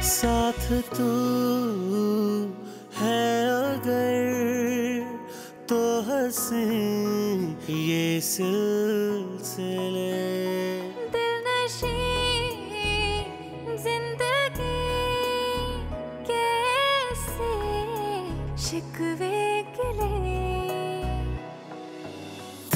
साथ तू है अगर तो हंसी ये सिलसिले दिलनशी जिंदगी कैसे शिकवे गिले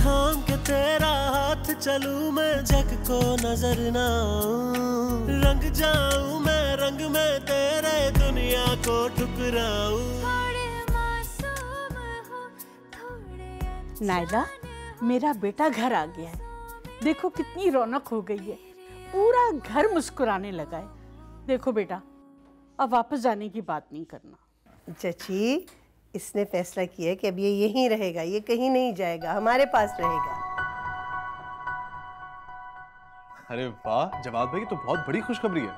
थाम के तेरा हाथ चलूं मैं झक को नजर ना आऊं रंग जाऊं मैं रंग में तेरे दुनिया को ठुकराऊं। नायला, मेरा बेटा घर आ गया है। देखो कितनी रौनक हो गई है, पूरा घर मुस्कुराने लगा है। देखो बेटा, अब वापस जाने की बात नहीं करना। चची, इसने फैसला किया है कि अब ये यहीं रहेगा, ये कहीं नहीं जाएगा, हमारे पास रहेगा। अरे वाह जवाद भाई, तो बहुत बड़ी खुशखबरी है।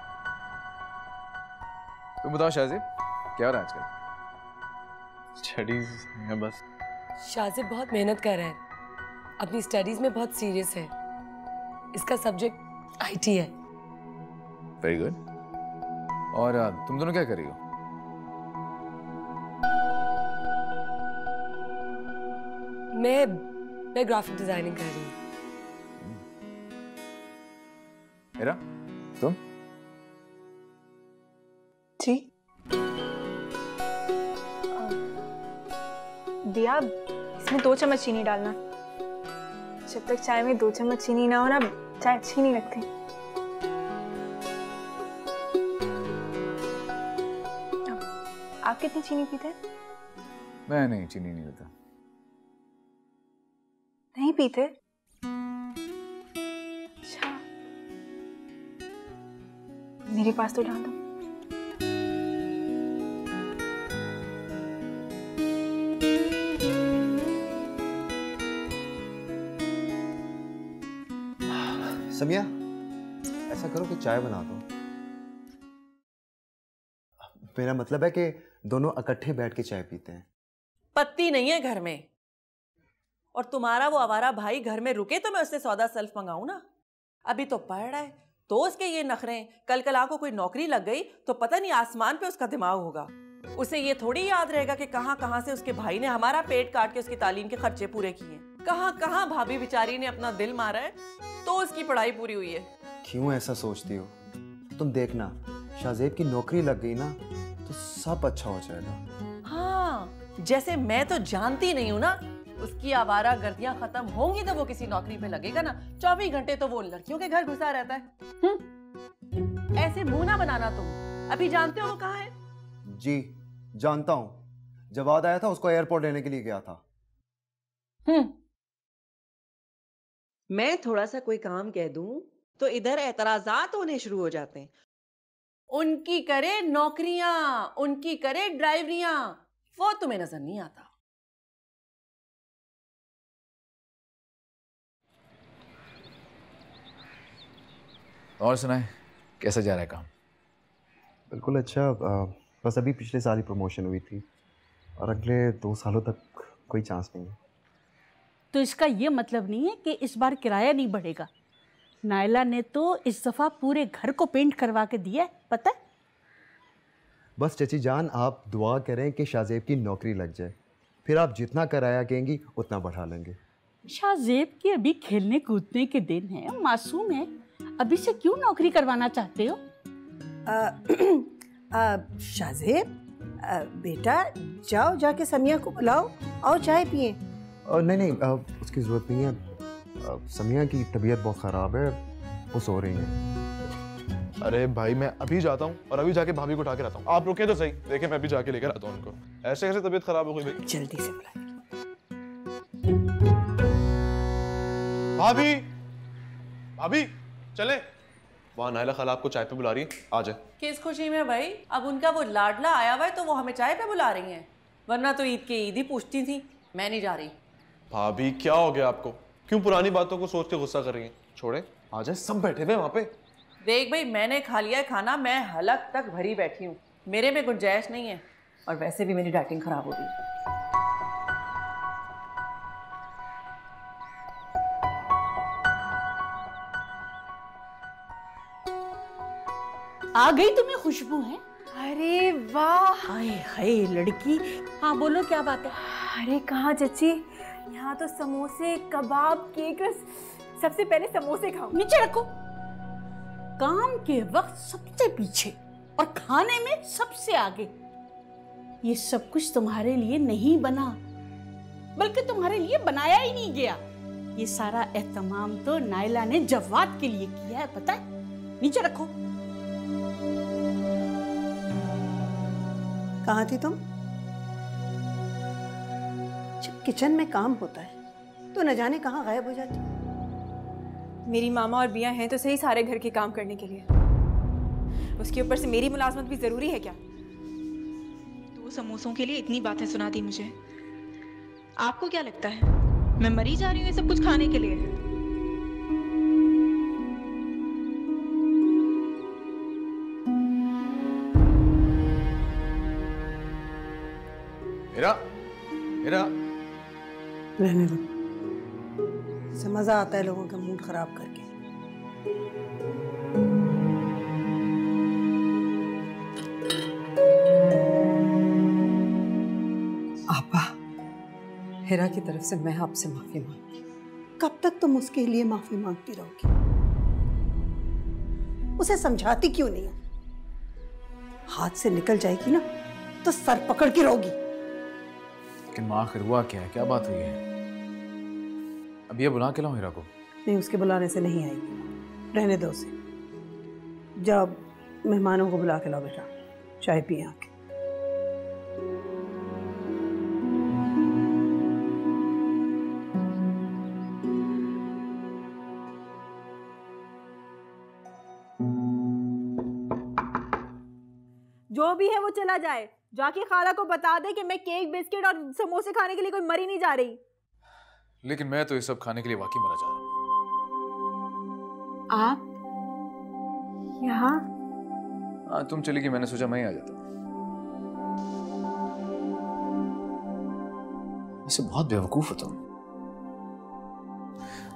तुम बताओ शाहज़ेब, क्या हो रहा है आजकल? स्टडीज में बस। शाहज़ेब बहुत मेहनत कर रहा है, अपनी स्टडीज में बहुत सीरियस है। इसका सब्जेक्ट आईटी है। Very good. और तुम दोनों क्या कर रही हो? मैं ग्राफिक डिजाइनिंग कर रही हूँ। मेरा तुम? जी दिया, इसमें 2 चम्मच चीनी डालना। जब तक चाय में 2 चम्मच चीनी ना हो ना, चाय अच्छी नहीं लगती। आप कितनी चीनी पीते हैं? मैं नहीं, चीनी नहीं पीता। नहीं पीते? अच्छा, मेरे पास तो डाल दो। समिया, ऐसा करो कि चाय बना दो। मेरा मतलब है कि दोनों इकट्ठे बैठ के चाय पीते हैं। पत्ती नहीं है घर में, और तुम्हारा वो आवारा भाई घर में रुके तो मैं उससे सौदा सल्फ मंगाऊं ना। अभी तो पढ़ रहा है, तो उसके ये नखरे, कल को कोई नौकरी लग गई तो पता नहीं आसमान पे उसका दिमाग होगा। उसे ये थोड़ी याद रहेगा कि कहां कहां से उसके भाई ने हमारा पेट काट के उसकी तालीम के खर्चे पूरे किए, कहां कहां भाभी बेचारी ने अपना दिल मारा है तो उसकी पढ़ाई पूरी हुई है। क्यों ऐसा सोचती हो? तुम देखना, शाहज़ेब की नौकरी लग गई ना तो सब अच्छा हो जाएगा। हाँ, जैसे मैं तो जानती नहीं हूँ ना, उसकी आवारा गर्दियां खत्म होंगी तो वो किसी नौकरी पे लगेगा ना। 24 घंटे तो वो लड़कियों के घर घुसा रहता है। ऐसे मुंह ना बनाना तुम। अभी जानते हो वो कहाँ है? जी जानता हूँ, जवाद आया था, उसको एयरपोर्ट लेने के लिए गया था। मैं थोड़ा सा कोई काम कह दूं तो इधर एतराजात होने शुरू हो जाते हैं। उनकी करे नौकरियां, उनकी करे ड्राइवरियां, वो तुम्हें नजर नहीं आता। और सुनाए, कैसा जा रहा है काम? बिल्कुल अच्छा। बस अभी पिछले साल ही प्रमोशन हुई थी और अगले 2 सालों तक कोई चांस नहीं है। तो इसका ये मतलब नहीं है कि इस बार किराया नहीं बढ़ेगा। नायला ने तो इस दफ़ा पूरे घर को पेंट करवा के दिया है, पता है? बस चची जान, आप दुआ करें कि शाहज़ेब की नौकरी लग जाए, फिर आप जितना किराया कहेंगी उतना बढ़ा लेंगे। शाहज़ेब के अभी खेलने कूदने के दिन है, मासूम है, अभी से क्यों नौकरी करवाना चाहते हो? शाहज़ेब, बेटा जाओ, जाके समिया को बुलाओ और चाय पिए। नहीं, उसकी ज़रूरत नहीं है। समिया की तबीयत बहुत ख़राब है, वो सो रही है। अरे भाई मैं अभी जाता हूँ और अभी जाके भाभी को उठा के लाता हूँ। आप रुके तो सही, देखे मैं अभी जाके लेकर आता हूँ उनको। ऐसे कैसे तबीयत खराब हो गई भाई? जल्दी से बुलाइए। भाभी, भाभी चले। वहाँ नायला खाला आपको चाय पे बुला रही है, आ जाए। किस खुशी में भाई? अब उनका वो लाडला आया हुआ है तो वो हमें चाय पे बुला रही हैं, वरना तो ईद के ईद ही पूछती थी। मैं नहीं जा रही। भाभी क्या हो गया आपको? क्यों पुरानी बातों को सोच के गुस्सा कर रही हैं? छोड़े, आ जाए, सब बैठे हुए वहाँ पे। देख भाई, मैंने खा लिया है खाना, मैं हलक तक भरी बैठी हूँ, मेरे में गुंजाइश नहीं है, और वैसे भी मेरी डाइटिंग खराब हो गई। आ गई तुम्हें खुशबू है? अरे वाह, हाय हाय लड़की। हाँ बोलो, क्या बात है? अरे कहाँ चची, यहाँ तो समोसे, कबाब, केक, सबसे पहले समोसे खाओ। नीचे रखो। काम के वक्त सबसे पीछे और खाने में सबसे आगे। ये सब कुछ तुम्हारे लिए नहीं बना, बल्कि तुम्हारे लिए बनाया ही नहीं गया। ये सारा एहतमाम तो नायला ने जवाद के लिए किया है, पता है? नीचे रखो। कहाँ थी तुम? जब किचन में काम होता है तो न जाने कहाँ गायब हो जाती। मेरी मामा और बिया हैं तो सही सारे घर के काम करने के लिए, उसके ऊपर से मेरी मुलाजमत भी जरूरी है क्या? 2 समोसों के लिए इतनी बातें सुना दी मुझे। आपको क्या लगता है मैं मरी जा रही हूँ ये सब कुछ खाने के लिए? मेरा रहने दो, इससे मजा आता है लोगों का मूड खराब करके। आपा, हिरा की तरफ से मैं आपसे माफी मांगती। कब तक तुम उसके लिए माफी मांगती रहोगी? उसे समझाती क्यों नहीं? हाथ से निकल जाएगी ना तो सर पकड़ के रहोगी। लेकिन माँ आखिर हुआ क्या है? क्या बात हुई है? अब ये बुला के लाऊं हिरा को? नहीं, उसके बुलाने से नहीं आएगी, रहने दो उसे। जब मेहमानों को बुला के लाओ बेटा, चाय पिए आके। जो भी है वो चला जाए, जाके खाला को बता दे कि मैं केक, बिस्किट और समोसे खाने के लिए कोई मरी नहीं जा रही। लेकिन मैं तो ये सब खाने के लिए वाकई मरा जा रहा हूँ। आप यहाँ? हाँ, तुम चली गई, मैंने सोचा मैं ही आ जाता। वैसे बहुत बेवकूफ हो तुम।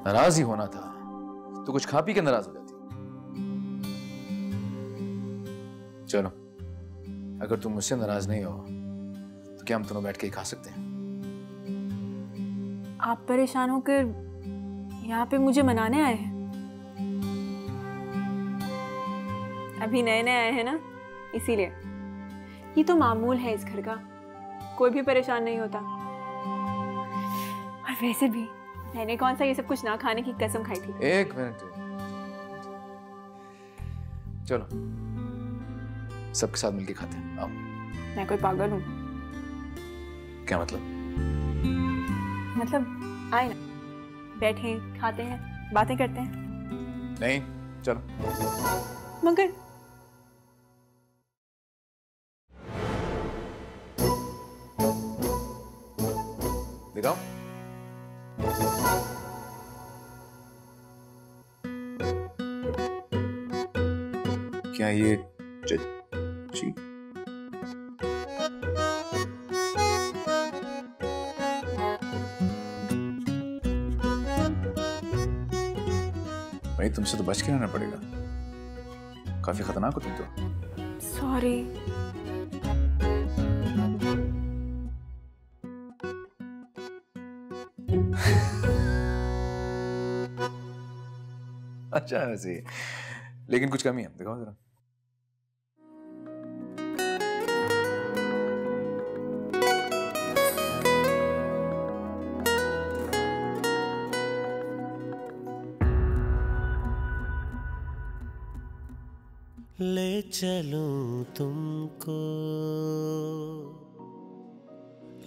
नाराज ही होना था तो कुछ खा पी के नाराज हो जाती। चलो, अगर तुम मुझसे नाराज नहीं हो तो क्या हम दोनों बैठ के ही खा सकते हैं? आप परेशान होकर यहाँ पे मुझे मनाने आए हैं? अभी नए नए आए हैं ना, इसीलिए। ये तो मामूल है इस घर का, कोई भी परेशान नहीं होता। और वैसे भी मैंने कौन सा ये सब कुछ ना खाने की कसम खाई थी। एक मिनट, चलो सबके साथ मिलके खाते हैं। आओ। मैं कोई पागल हूँ? क्या मतलब? मतलब आए ना, बैठे खाते हैं, बातें करते हैं। नहीं, चलो। मगर दिखाओ। क्या ये चची? भाई तुमसे तो बच के रहना पड़ेगा, काफी खतरनाक हो तुम तो। सॉरी। अच्छा वैसे ही, लेकिन कुछ कमी है, दिखाओ जरा। ले चलूं तुमको,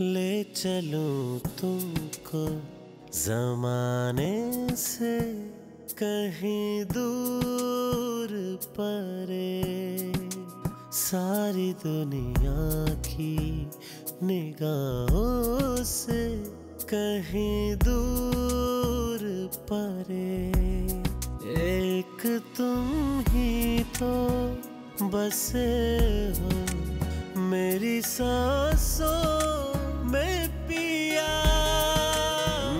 ले चलूं तुमको ज़माने से कहीं दूर परे, सारी दुनिया की निगाहों से कहीं दूर परे। एक तुम ही तो बसे हो मेरी सांसों में पिया,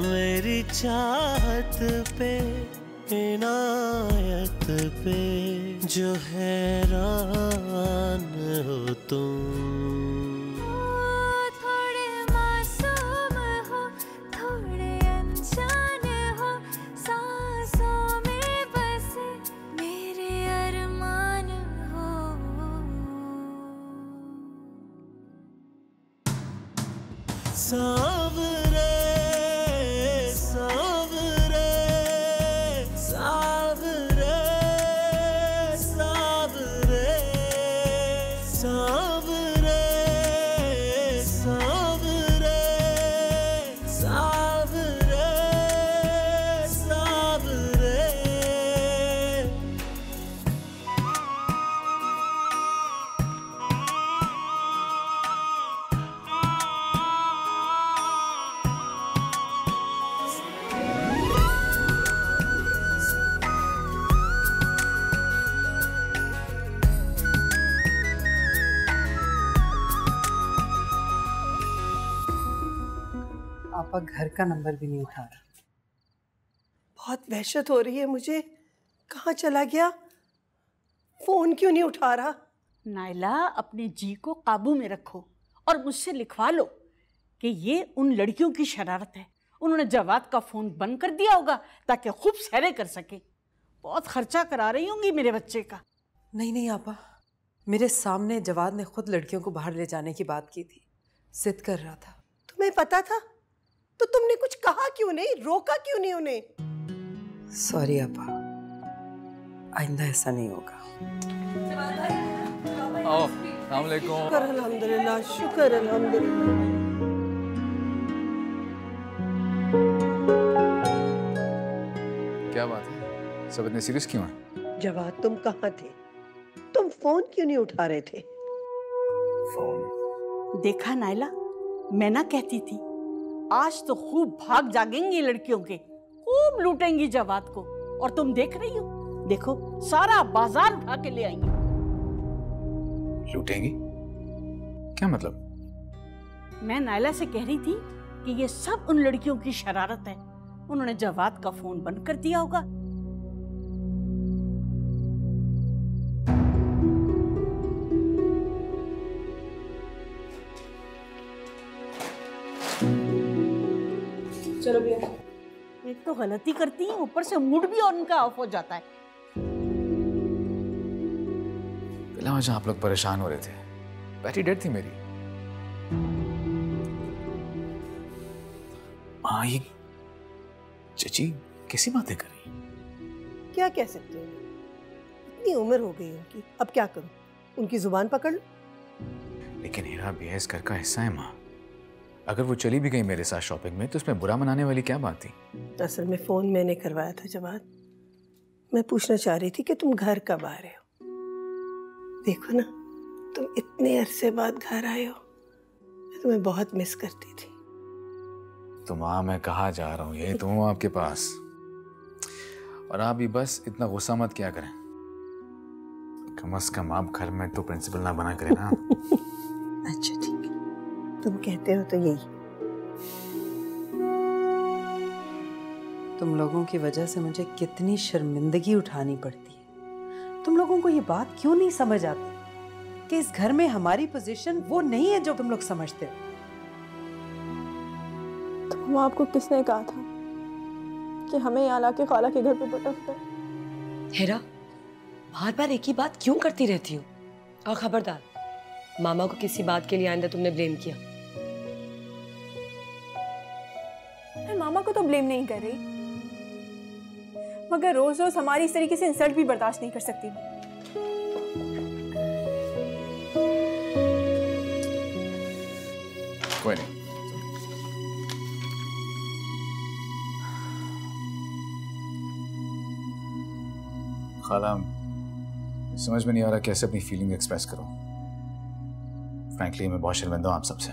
मेरी चाहत पे इनायत पे जो हैरान हो तुम, थोड़े मासूम हो, थोड़े अनजान हो, सांसों में बसे मेरे अरमान हो। सांवरे सांवरे सांवरे सांवरे सांवरे सांवरे सांवरे सांवरे। आपा घर का नंबर भी नहीं उठा रहा। बहुत वहशत हो रही है मुझे। कहाँ चला गया? फोन क्यों नहीं उठा रहा? नायला, अपने जी को काबू में रखो और मुझसे लिखवा लो कि ये उन लड़कियों की शरारत है। उन्होंने जवाद का फोन बंद कर दिया होगा ताकि खूब सैरे कर सके। बहुत खर्चा करा रही होंगी मेरे बच्चे का। नहीं नहीं आपा, मेरे सामने जवाद ने खुद लड़कियों को बाहर ले जाने की बात की थी, जिद कर रहा था। तुम्हें पता था तो तुमने कुछ कहा क्यों नहीं? रोका क्यों नहीं उन्हें? सॉरी आपा, आइंदा ऐसा नहीं होगा। अस्सलाम वालेकुम। शुक्र अल्हम्दुलिल्लाह, शुक्र अल्हम्दुलिल्लाह। क्या बात है, सब इतने सीरियस क्यों हैं? जवाद, तुम कहाँ थे? तुम फोन क्यों नहीं उठा रहे थे? फोन देखा नायला, मैं ना कहती थी आज तो खूब भाग जागेंगी लड़कियों के, खूब लूटेंगी जवाद को। और तुम देख रही हो, देखो सारा बाजार उठा के ले आई हैं। लूटेंगी? क्या मतलब? मैं नायला से कह रही थी कि ये सब उन लड़कियों की शरारत है। उन्होंने जवाद का फोन बंद कर दिया होगा। चलो भैया। एक तो गलती करती है, ऊपर से मूड भी और उनका ऑफ हो जाता है। पहले वहां आप लोग परेशान हो रहे थे, बैटरी डेड थी मेरी। हाँ, ये चची कैसी बातें कर रही? क्या कह सकते हो? इतनी उम्र हो गई उनकी, अब क्या करूं? उनकी जुबान पकड़ लो। लेकिन हीरा भी है इस घर का हिस्सा है माँ। अगर वो चली भी गई मेरे साथ शॉपिंग में तो उसमें बुरा मनाने वाली क्या बात थी? असल में फोन मैंने करवाया था जवाद। मैं पूछना चाह रही थी कि तुम घर कब आ रहे हो। देखो ना, तुम इतने अरसे बाद घर आए हो। मैं तुम्हें बहुत मिस करती थी। तो माँ, मैं कहाँ जा रहा हूँ, यही तो हूँ आपके पास। और आप भी बस इतना गुस्सा मत किया करें। कम से कम आप घर में तो प्रिंसिपल ना बना करें ना। अच्छा ठीक है, तुम कहते हो तो यही। तुम लोगों की वजह से मुझे कितनी शर्मिंदगी उठानी पड़ती है। तुम लोगों को ये बात क्यों नहीं समझ आती कि इस घर में हमारी पोजीशन वो नहीं है जो तुम लोग समझते हो। तो आपको किसने कहा था कि हमें यहाँ लाके खाला के घर पे पटकते? हेरा, बार बार एक ही बात क्यों करती रहती हो? और खबरदार, मामा को किसी बात के लिए आइंदा तुमने ब्लेम किया। मैं मामा को तो ब्लेम नहीं कर रही, मगर रोज रोज हमारी इस तरीके से इंसल्ट भी बर्दाश्त नहीं कर सकती। कोई नहीं। खाला, समझ में नहीं आ रहा कैसे अपनी फीलिंग एक्सप्रेस करूं। फ्रैंकली मैं बहुत शर्मिंदा हूं आप सबसे।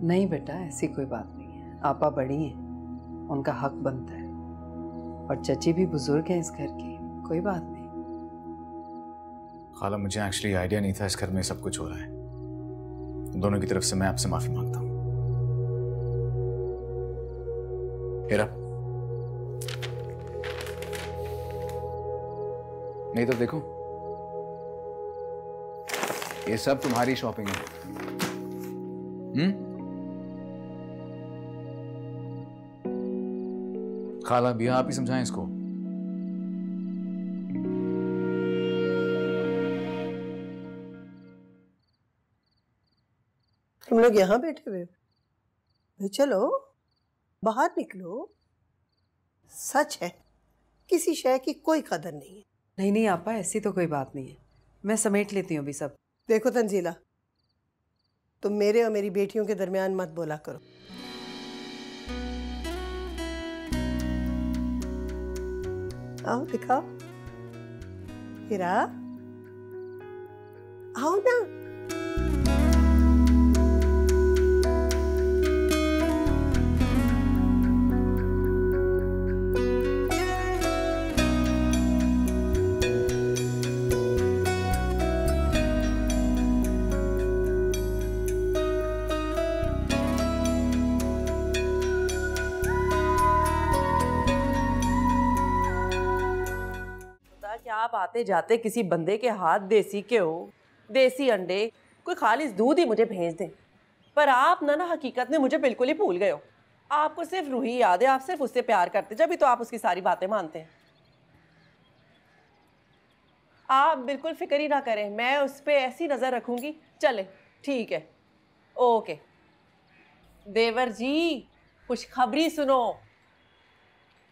नहीं बेटा, ऐसी कोई बात नहीं है। आपा बड़ी हैं, उनका हक बनता है। और चची भी बुजुर्ग हैं इस घर की, कोई बात नहीं। खाला, मुझे एक्चुअली आइडिया नहीं था इस घर में सब कुछ हो रहा है। दोनों की तरफ से मैं आपसे माफी मांगता हूं। हीरा, नहीं तो देखो, ये सब तुम्हारी शॉपिंग है। खाला भैया आप ही समझाएं इसको। तुम लोग यहाँ बैठे हुए हो? चलो बाहर निकलो। सच है, किसी शय की कोई कदर नहीं है। नहीं नहीं आपा, ऐसी तो कोई बात नहीं है, मैं समेट लेती हूँ अभी सब। देखो तंजीला, तुम मेरे और मेरी बेटियों के दरमियान मत बोला करो। आओ दिखाओ, हीरा आओ ना। आप आते जाते किसी बंदे के हाथ देसी घ्यो, देसी अंडे, कोई खालिस दूध ही मुझे भेज दें। पर आप ना हकीकत में मुझे बिल्कुल ही भूल गए हो। आपको सिर्फ रूही याद है, आप सिर्फ उससे प्यार करते, जब भी तो आप उसकी सारी बातें मानते हैं। आप बिल्कुल फिक्र ही ना करें, मैं उस पर ऐसी नज़र रखूंगी। चले ठीक है, ओके। देवर जी खुशखबरी सुनो।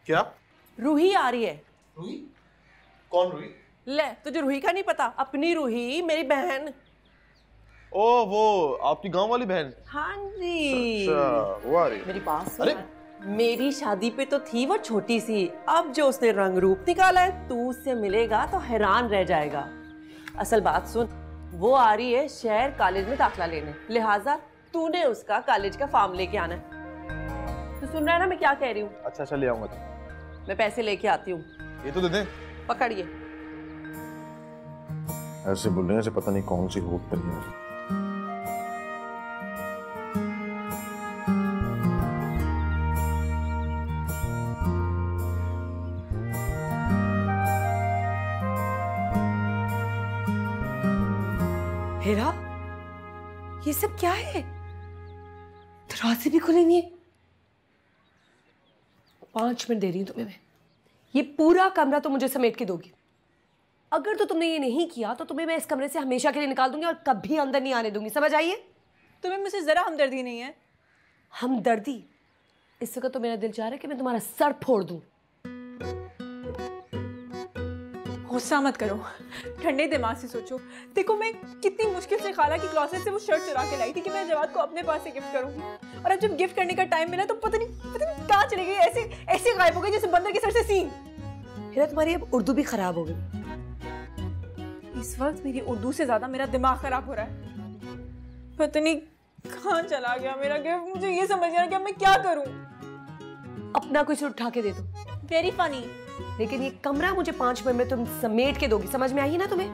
क्या? रूही आ रही है। रूही? कौन रूही? ले, तुझे रूही का नहीं पता? अपनी रूही, मेरी बहन। ओ वो आपकी गांव वाली बहन? हाँ जी। अच्छा, वो आ रही है। मेरी बात सुन। मेरी शादी पे तो थी वो छोटी सी, अब जो उसने रंग रूप निकाला है, तू उससे मिलेगा तो हैरान रह जाएगा। असल बात सुन, वो आ रही है शहर कॉलेज में दाखिला लेने, लिहाजा तूने उसका कॉलेज का फॉर्म लेके आना है। तू सुन रहा है ना मैं क्या कह रही हूँ? अच्छा ले आऊंगा तो। मैं पैसे लेके आती हूँ। ये तो दे दें। पकड़िए। ऐसे बोलने से पता नहीं कौन सी होप बनी है। हेरा, ये सब क्या है? दरवाजे भी खुले नहीं है। 5 मिनट दे रही हूं तुम्हें मैं। ये पूरा कमरा तो मुझे समेट के दोगी। अगर तो तुमने ये नहीं किया तो तुम्हें मैं इस कमरे से हमेशा के लिए निकाल दूंगी और कभी अंदर नहीं आने दूंगी, समझ आइए? तुम्हें मुझसे जरा हमदर्दी नहीं है? हमदर्दी? इस वक्त तो मेरा दिल चाह रहा है कि मैं तुम्हारा सर फोड़ दूं। गुस्सा मत करो, ठंडे दिमाग से सोचो। देखो मैं कितनी मुश्किल से खाला की क्लोसेट से वो शर्ट चुरा के लाई थी कि मैं जवाद को अपने पास से गिफ्ट करूंगी, और अब जब गिफ्ट करने का टाइम मिला तो पता नहीं कहाँ चली गई। ऐसे ऐसे गायब हो गई जैसे बंदर के सर से सींग। हेरा, तुम्हारी अब उर्दू भी खराब हो गई। इस वक्त मेरी उर्दू से ज्यादा मेरा दिमाग खराब हो रहा है। पता नहीं कहाँ चला गया मेरा गिफ्ट। मुझे ये समझ नहीं आ रहा कि मैं क्या करूं। अपना कुछ उठा के दे दो। Very funny. लेकिन ये कमरा मुझे 5 मिनट में तुम समेट के दोगी, समझ में आई ना तुम्हें?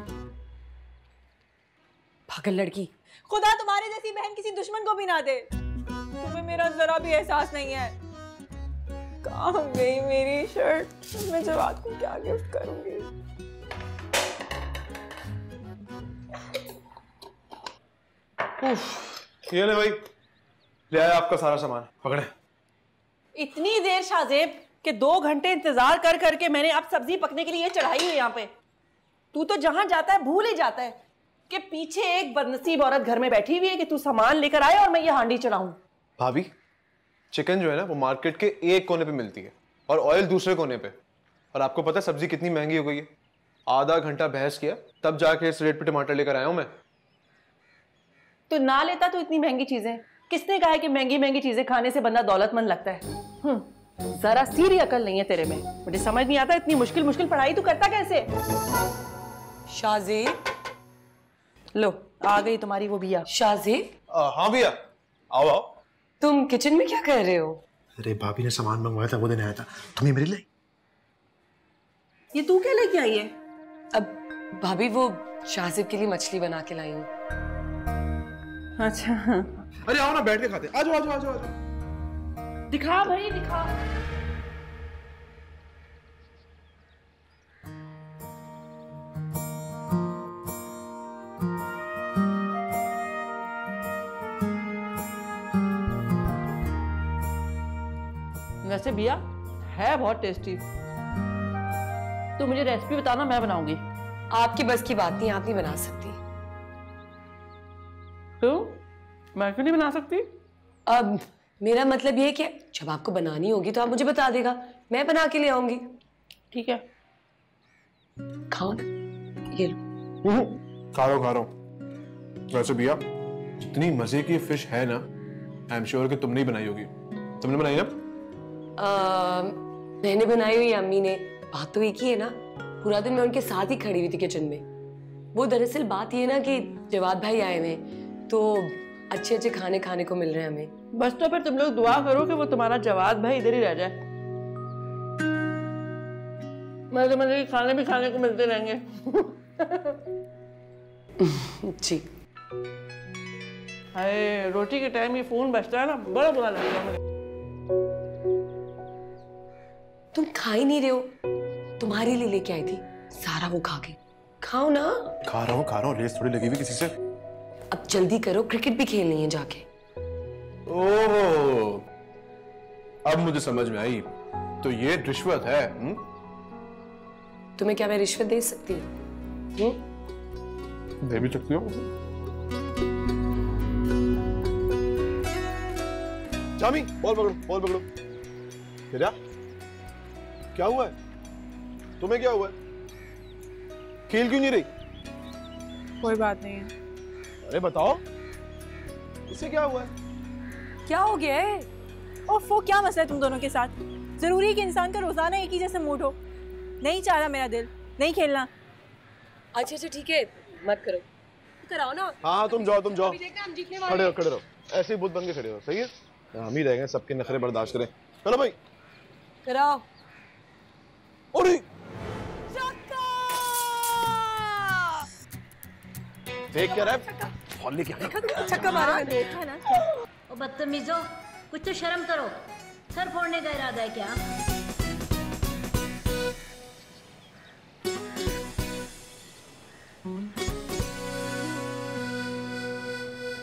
पागल लड़की। खुदा तुम्हारे जैसी बहन किसी दुश्मन को भी ना दे। तुम्हें मेरा जरा भी एहसास नहीं है। कहाँ गई मेरी शर्ट? मैं जवाद को क्या गिफ्ट करूंगी? ये ले भाई, ले आया आपका सारा सामान, पकड़े। इतनी देर शाहजेब कि 2 घंटे इंतजार कर करके मैंने अब सब्जी पकने के लिए चढ़ाई हुई यहाँ पे। तू तो जहां जाता है भूल ही जाता है कि पीछे एक बदनसीब औरत घर में बैठी हुई है कि तू सामान लेकर आए और मैं ये हांडी चढ़ाऊं। भाभी, चिकन जो है ना वो मार्केट के एक कोने पे मिलती है और ऑयल दूसरे कोने पे, और आपको पता है सब्जी कितनी महंगी हो गई है। आधा घंटा बहस किया तब जाके इस रेट पे टमाटर लेकर आया हूं मैं। तो ना लेता तो इतनी महंगी चीजें। किसने कहा है कि महंगी महंगी चीजें खाने से बंदा दौलतमंद लगता है? जरा सीरी अकल नहीं है तेरे में। मुझे समझ नहीं आता इतनी मुश्किल मुश्किल पढ़ाई तू करता कैसे? शाहजेब, लो आ गई तुम्हारी वो बिया। शाहजेब। हाँ भैया, आओ आओ। तुम किचन में क्या कर रहे हो? अरे भाभी ने सामान मंगवाया था, वो देने आया था। तुम्हें मेरे लिए? ये तू क्या लेके आई है? अब भाभी वो शाहजेब के लिए मछली बना के लाई हूँ। अच्छा। अरे आओ ना, बैठ के खाते। आजो आजो आजो आजो। दिखा भाई दिखा। वैसे बिया है बहुत टेस्टी। तो मुझे रेसिपी बताना, मैं बनाऊंगी। आपकी बस की बात नहीं, आप नहीं बना सकती। क्यों? मैं क्यों नहीं बना सकती? अब मेरा मतलब ये है कि जब आपको बनानी होगी तो आप मुझे बता देगा, मैं बना के ले आऊंगी। ठीक है, खाओ ना, ये लो। खा रहा हूँ। वैसे भैया जितनी मजे की फिश है ना, आई एम श्योर कि तुमने ही बनाई होगी। तुमने बनाई ना? मैंने बनाई हुई, अम्मी ने। बात तो एक ही है ना, पूरा दिन मैं उनके साथ ही खड़ी हुई थी किचन में। वो दरअसल बात ये है ना कि जवाद भाई आए हुए तो अच्छे अच्छे खाने खाने को मिल रहे हैं हमें। बस तो फिर तुम लोग दुआ करो कि वो तुम्हारा जवाद भाई इधर ही रह जाए। मजे के खाने भी खाने को मिलते रहेंगे। जी। हाय, रोटी के टाइम ये फोन बजता है ना, बड़ा बुरा लगेगा मुझे। तुम खा ही नहीं रहे हो, तुम्हारे लिए लेके आई थी सारा, वो खा के। खाओ ना। खा रहा हूँ, रेस थोड़ी लगी हुई किसी से। अब जल्दी करो, क्रिकेट भी खेलनी है जाके। ओह, अब मुझे समझ में आई, तो ये रिश्वत है। तुम्हें क्या मैं रिश्वत दे सकती हूँ? दे भी सकती हो। जामी, बॉल पकड़ो। क्या हुआ है? तुम्हें क्या हुआ है? खेल क्यों नहीं रही? कोई बात नहीं है। अरे बताओ, इससे क्या हुआ है? क्या हो गया है? ओफो, क्या मसला है तुम दोनों के साथ? जरूरी है कि इंसान का रोजाना एक ही जैसे मूड हो? नहीं चाह रहा मेरा दिल, नहीं खेलना। अच्छा ठीक है, मत करो, कराओ ना। हाँ, तुम जाओ। हम जीतने वाले हैं। खड़े रहो, ऐसे ही बुत बन के खड़े रहो। सही है, हम ही रहेंगे, सबके नखरे बर्दाश्त करें। चलो भाई, कराओ। और देख क्या रहा है? बॉल लेके आया। छक्का मारा मैंने। देखा ना। ओ बदतमीजो, कुछ तो शर्म करो। सर फोड़ने का इरादा है क्या?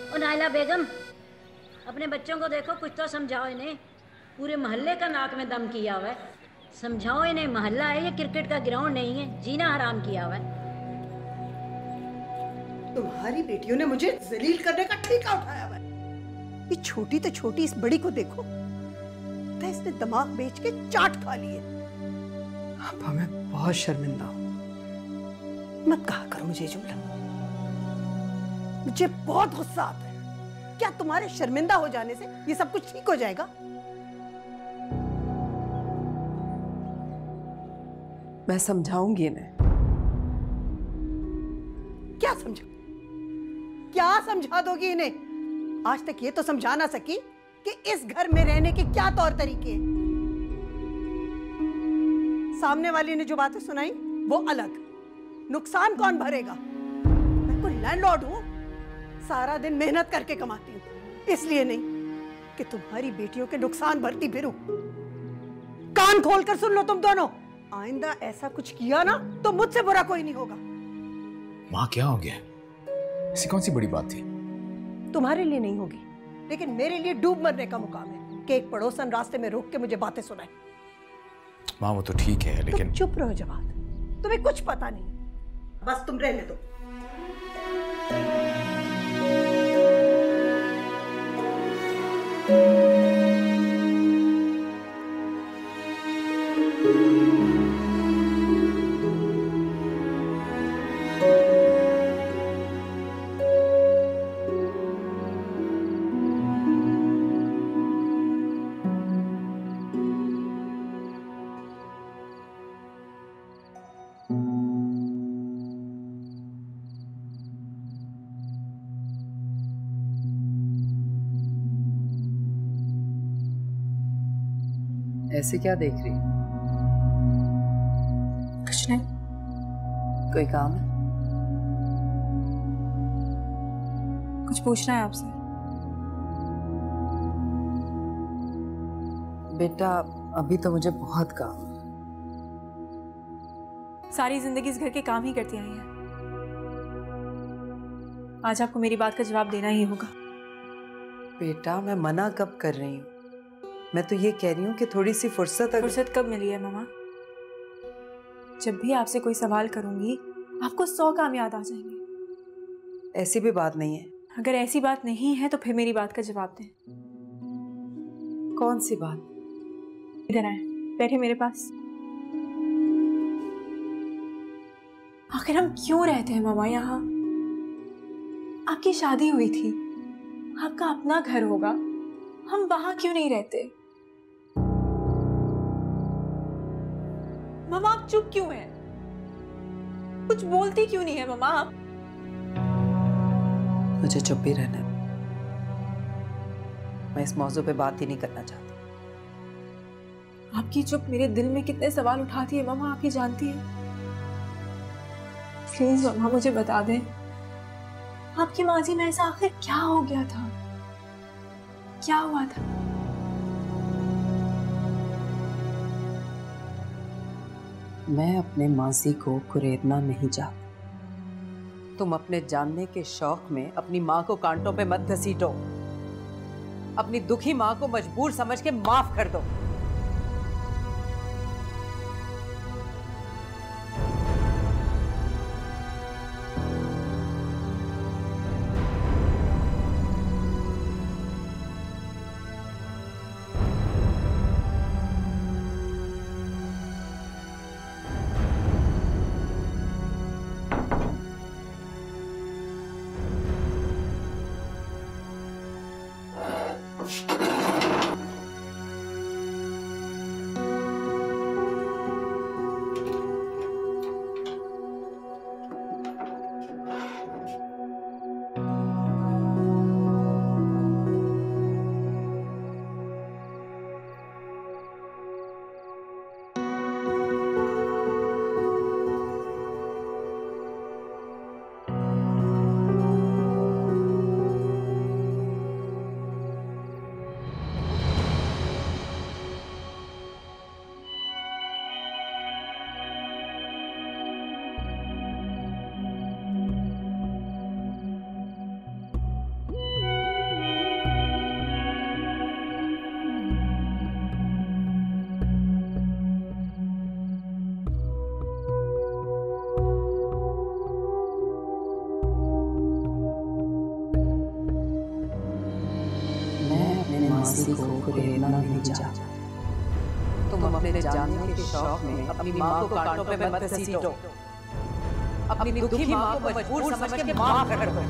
ओ नाइला बेगम, अपने बच्चों को देखो, कुछ तो समझाओ इन्हें। पूरे मोहल्ले का नाक में दम किया हुआ है। समझाओ इन्हें, मोहल्ला है ये, क्रिकेट का ग्राउंड नहीं है। जीना हराम किया हुआ है। तुम्हारी बेटियों ने मुझे जलील करने का ठेका उठाया हुआ है। ये छोटी तो छोटी, इस बड़ी को देखो, तो इसने दिमाग बेच के चाट खा लिए। अब हमें बहुत शर्मिंदा हो। मत कहा करो मुझे जुमला, मुझे बहुत गुस्सा आता है। क्या तुम्हारे शर्मिंदा हो जाने से ये सब कुछ ठीक हो जाएगा? मैं समझाऊंगी इन्हें। क्या समझा दोगी इन्हें? आज तक ये तो समझा ना सकी कि इस घर में रहने के क्या तौर तरीके हैं। सामने वाली ने जो बातें सुनाई वो अलग, नुकसान कौन भरेगा? मैं कोई लैंडलॉर्ड हूं, सारा दिन मेहनत करके कमाती हूं, इसलिए नहीं कि तुम्हारी बेटियों के नुकसान भरती फिरूं। कान खोलकर सुन लो तुम दोनों, आइंदा ऐसा कुछ किया ना तो मुझसे बुरा कोई नहीं होगा। माँ, क्या हो गया? ऐसी कौन सी बड़ी बात थी? तुम्हारे लिए नहीं होगी, लेकिन मेरे लिए डूब मरने का मुकाम है कि एक पड़ोसन रास्ते में रोक के मुझे बातें सुनाए। माँ, वो तो ठीक है, लेकिन तुम चुप रहो जवाद, तुम्हें कुछ पता नहीं, बस तुम रहने दो। ऐसे क्या देख रही? कुछ नहीं। कोई काम है? कुछ पूछना है आपसे। बेटा, अभी तो मुझे बहुत काम है। सारी जिंदगी इस घर के काम ही करती आई हैं। आज आपको मेरी बात का जवाब देना ही होगा। बेटा, मैं मना कब कर रही हूँ? मैं तो ये कह रही हूँ कि थोड़ी सी फुर्सत कब मिली है मामा? जब भी आपसे कोई सवाल करूंगी आपको 100 काम याद आ जाएंगे। ऐसी भी बात नहीं है। अगर ऐसी बात नहीं है तो फिर मेरी बात का जवाब दें। कौन सी बात? इधर आए, बैठे मेरे पास। आखिर हम क्यों रहते हैं मामा यहाँ? आपकी शादी हुई थी, आपका अपना घर होगा, हम वहां क्यों नहीं रहते? मामा आप चुप क्यों हैं? कुछ बोलती क्यों नहीं है मामा आप? मुझे चुप भी रहना है। मैं इस मौजू पे बात ही नहीं करना चाहती। आपकी चुप मेरे दिल में कितने सवाल उठाती है मामा, आप ये जानती है। प्लीज मामा मुझे बता दें, आपकी माजी में ऐसा आखिर क्या हो गया था? क्या हुआ था? मैं अपने माजी को कुरेदना नहीं चाहती। तुम अपने जानने के शौक में अपनी माँ को कांटों पे मत घसीटो। अपनी दुखी माँ को मजबूर समझ के माफ कर दो। को कुरेदना नहीं चाहता। तुम अपने जानने के शौक में अपनी माँ को कांटों पे मत घसीटो। अपनी दुखी माँ को मजबूर समझ के माफ कर दो।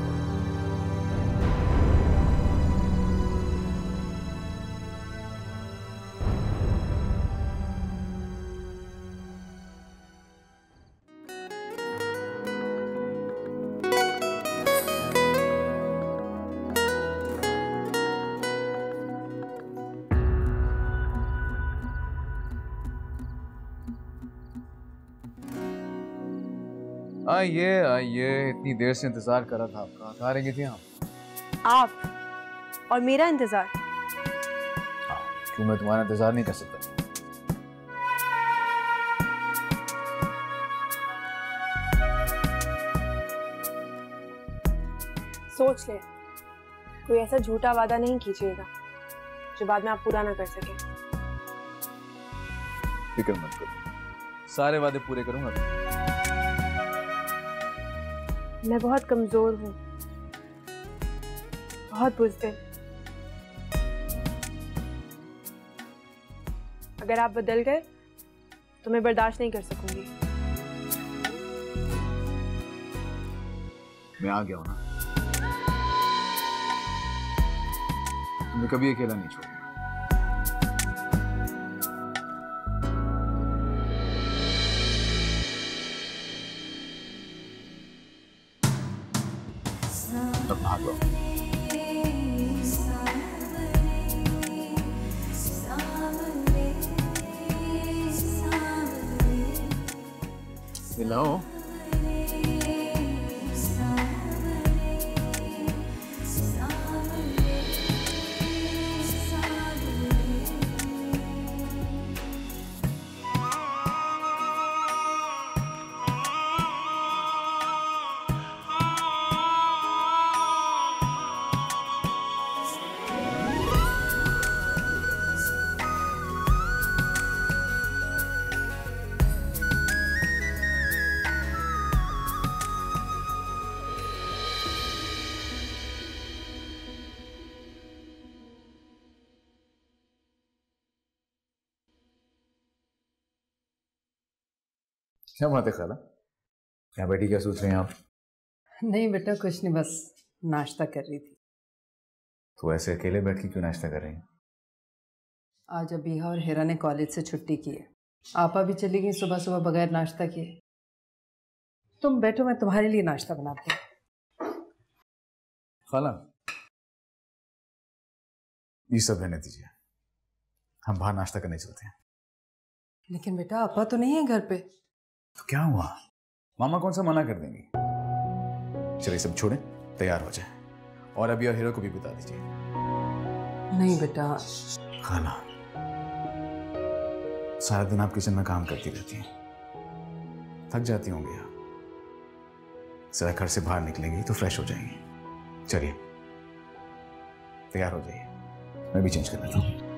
आइए आइए, इतनी देर से इंतजार कर रहा था आपका। कहाँ रह गई थी आप और मेरा इंतजार? क्यों, मैं तुम्हारा इंतजार नहीं कर सकता? सोच ले, कोई ऐसा झूठा वादा नहीं कीजिएगा जो बाद में आप पूरा ना कर सके। फिक्र मत करो, सारे वादे पूरे करूंगा। मैं बहुत कमजोर हूँ, बहुत बुज़दिल। अगर आप बदल गए तो मैं बर्दाश्त नहीं कर सकूंगी। मैं आ गया हूं ना, तुम्हें कभी अकेला नहीं छोड़ूंगा। अब भाग लो। मिलाओ। क्या बात है खाला, क्या बेटी क्या सोच रही हैं आप? नहीं बेटा कुछ नहीं, बस नाश्ता कर रही थी। तो ऐसे अकेले बैठ के क्यों नाश्ता कर रही हैं? आज अबीहा और हिरा ने कॉलेज से छुट्टी की है, आपा भी चली गई सुबह सुबह बगैर नाश्ता किए। तुम बैठो, मैं तुम्हारे लिए नाश्ता बनाती हूँ। खाला ये सब रहने दीजिए, हम बाहर नाश्ता करने चलते हैं। लेकिन बेटा आपा तो नहीं है घर पे। तो क्या हुआ, मामा कौन सा मना कर देंगी। चलिए सब छोड़ें, तैयार हो जाए और अभी और हीरो को भी बता दीजिए। नहीं बेटा। खाला सारा दिन आप किचन में काम करती रहती हैं, थक जाती होंगी आप, जरा घर से बाहर निकलेंगी तो फ्रेश हो जाएंगी। चलिए तैयार हो जाइए, मैं भी चेंज कर लेता हूँ।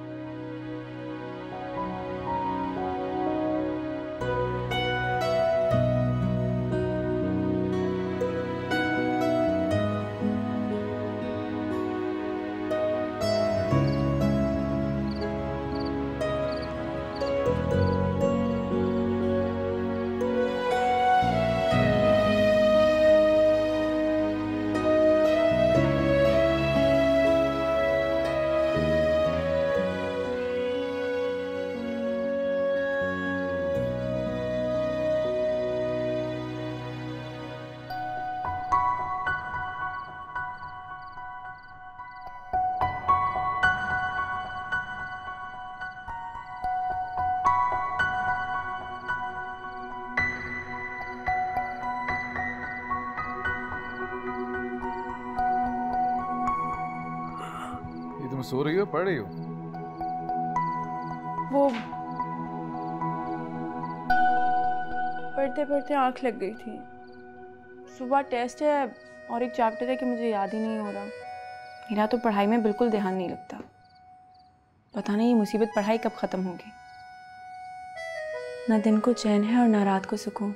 तुम सो रही हो पढ़ रही हो? वो पढ़ते पढ़ते आंख लग गई थी। सुबह टेस्ट है और एक चैप्टर है कि मुझे याद ही नहीं हो रहा। मेरा तो पढ़ाई में बिल्कुल ध्यान नहीं लगता। पता नहीं ये मुसीबत पढ़ाई कब ख़त्म होगी। ना दिन को चैन है और ना रात को सुकून।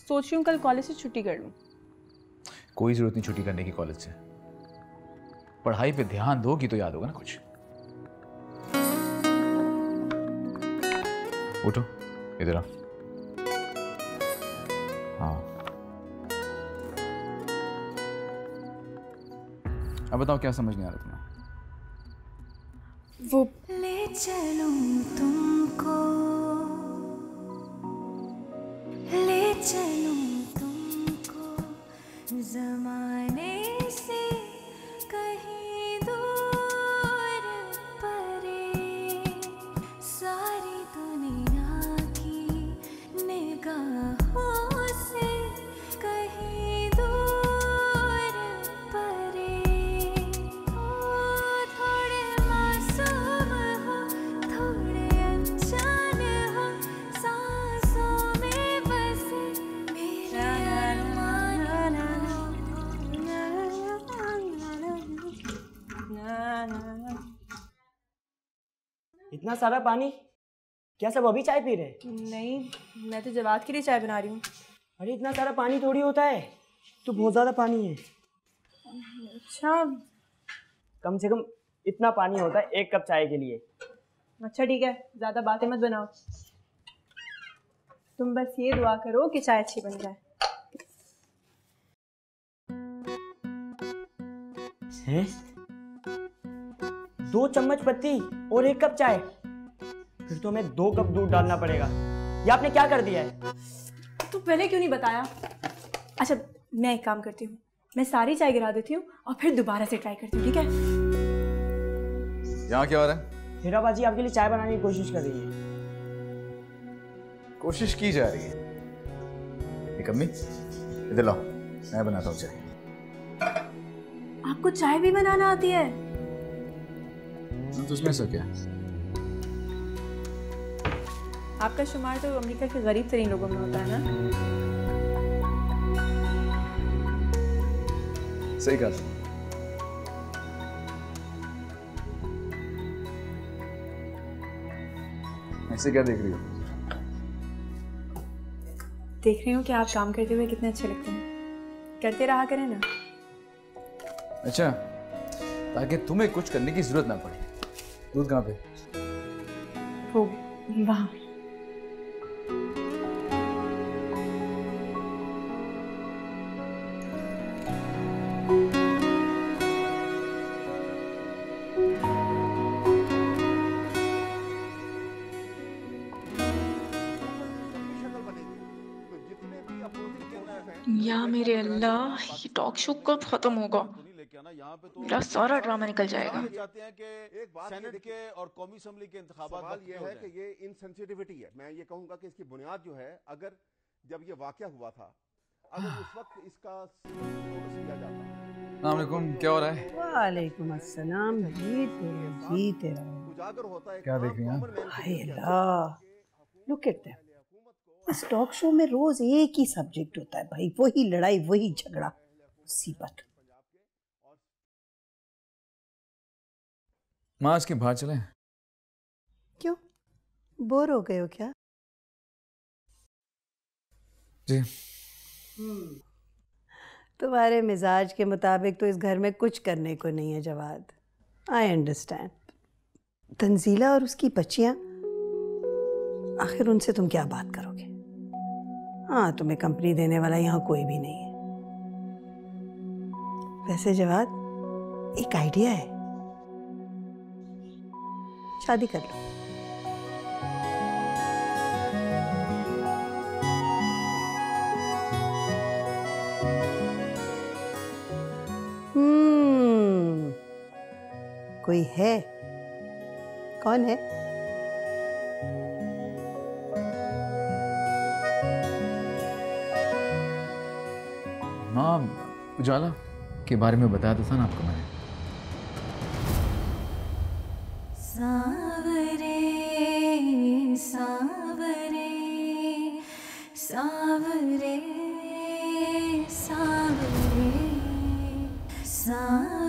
सोच रही हूँ कल कॉलेज से छुट्टी कर लूँ। कोई जरूरत नहीं छुट्टी करने की कॉलेज से, पढ़ाई पे ध्यान दोगी तो याद होगा ना कुछ। उठो इधर आओ। हाँ अब बताओ क्या समझ नहीं आ रहा तुम्हें? वो ले चलूं तुमको, ले चलूं तुमको ज़माने से कहीं दूर परे, सारी दुनिया की निगाहों से कहीं दूर परे। ओ थोड़े मासूम हो, थोड़े अनजान हो, सांसों में बसे मेरे अरमान हो। इतना सारा पानी, क्या सब अभी चाय पी रहे? नहीं, मैं तो जवाद के लिए चाय बना रही हूँ। अरे इतना सारा पानी थोड़ी होता है, तो बहुत ज़्यादा पानी है। अच्छा, कम से कम इतना पानी होता है एक कप चाय के लिए। अच्छा ठीक है, ज़्यादा बातें मत बनाओ। तुम बस ये दुआ करो कि चाय अच्छी बन जाए। हैं? 2 चम्मच पत्ती और 1 कप चाय, फिर तो हमें 2 कप दूध डालना पड़ेगा। ये आपने क्या कर दिया है? तो पहले क्यों नहीं बताया? अच्छा मैं एक काम करती हूँ, मैं सारी चाय गिरा देती हूँ और फिर दोबारा से ट्राई करती हूँ, ठीक है? यहाँ क्या हो रहा है? हीरा बाजी आपके लिए चाय बनाने की कोशिश कर रही है। कोशिश की जा रही है। एक अम्मी इधर लाओ, मैं बनाता हूँ चाय। आपको चाय भी बनाना आती है? तो उसमें से क्या? आपका शुमार तो अमेरिका के गरीब तरीन लोगों में होता है ना? सही कहा। ऐसे क्या देख रही हो? देख रही हूँ कि आप काम करते हुए कितने अच्छे लगते हैं। करते रहा करें ना। अच्छा, ताकि तुम्हें कुछ करने की जरूरत ना पड़े। दूध कहाँ पे? वो वहाँ। या मेरे अल्लाह, ये टॉक शो कब खत्म होगा? मेरा सारा ड्रामा निकल जाएगा। चाहते हैं कि सेनेट के और कौमी असेंबली के इंतखाबात ये है कि ये इनसेंसिटिविटी है। मैं ये कहूंगा कि इसकी बुनियाद जो है, अगर जब ये वाकया हुआ था, अगर उस वक्त इसका नोटिस लिया जाता। अस्सलामुअलैकुम, क्या हो रहा है? वालेकुम अस्सलाम। जी तेरा उजागर होता है। क्या देख रही हैं? हाय अल्लाह, लुक एट दैट। इस टॉक शो में रोज एक ही सब्जेक्ट होता है भाई, वही लड़ाई, वही झगड़ा, मुसीबत। माँ आज के बाहर चलें? क्यों, बोर हो गए हो क्या? जी। तुम्हारे मिजाज के मुताबिक तो इस घर में कुछ करने को नहीं है जवाद। I understand. तंजीला और उसकी बच्चियां, आखिर उनसे तुम क्या बात करोगे? हाँ, तुम्हें कंपनी देने वाला यहाँ कोई भी नहीं है। वैसे जवाद, एक आइडिया है, शादी कर लो। कोई है? कौन है? माँ, उजाला के बारे में बताया तो था ना आपको मैंने। सावरे सावरे सावरे सावरे सावरे